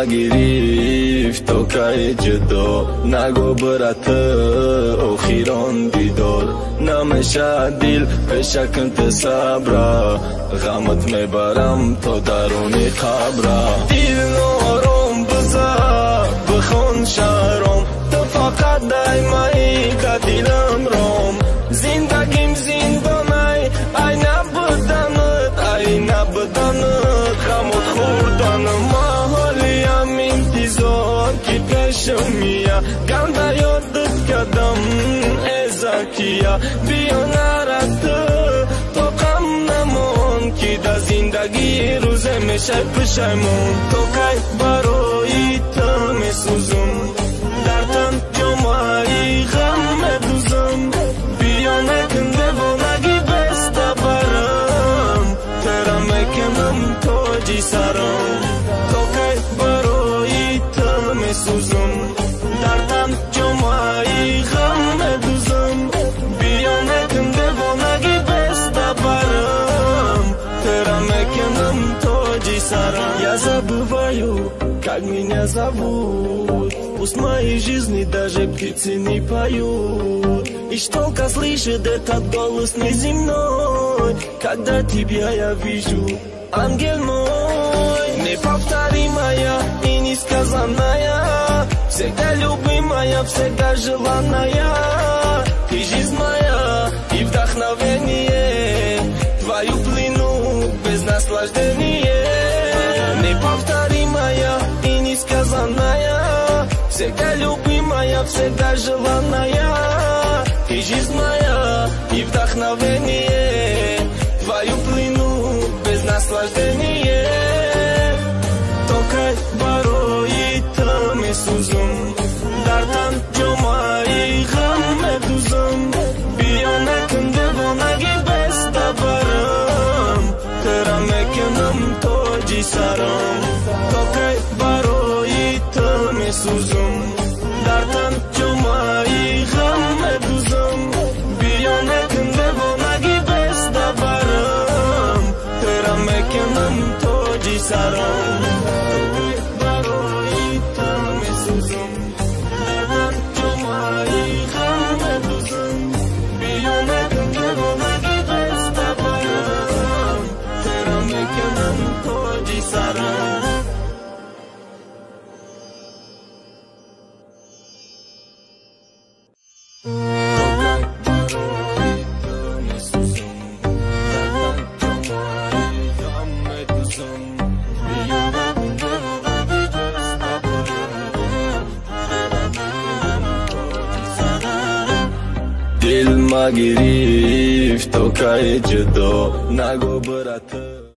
گرفت تو که جدا نگو برات اخیران دیدار نمیشه دل پشکن صبر غمت میبرم تو درونی قبر دل نارم بزا بخون شهرم تو فقط دایمایی که دلم رام زندگیم زندانای ای نبدنت غمت خوردنم ki peşimiya Ganda yodut kadam ezakiya Biyonarattı Tokam namon Ki da zindagi ruze meşay pişaymon Tokay baroyi tame suzum Dartan jomai gham meduzum Biyonekin devonagi besta baram Tera mekenam toji saram Tokay baroyi سوزم دردم جمعی غم ندوزم بیانکم دوانگی بست برم ترا мекенам тоджи сарам Я забываю, как меня зовут Пусть в моей жизни даже птицы не поют И только слышит этот голос неземной Когда тебя я вижу, ангел мой Неповторимая и несказанная Всегда любимая, всегда желанная Ты жизнь моя и вдохновение Твою плену без наслаждения Неповторимая и несказанная Всегда любимая, всегда желанная Ты жизнь моя и вдохновение Твою плену без наслаждения Токай барои таме сузум Дардан ҷомаи ғам медузам Биёнакин девонаги беста барам Тера мекунам тоҷи сарам Токай барои таме сузум Дардан ҷомаи ғам медузам Биёнакин девонаги беста барам Тера мекунам тоҷи сарам Дил ма гирифт то кай ҷудо нагу брат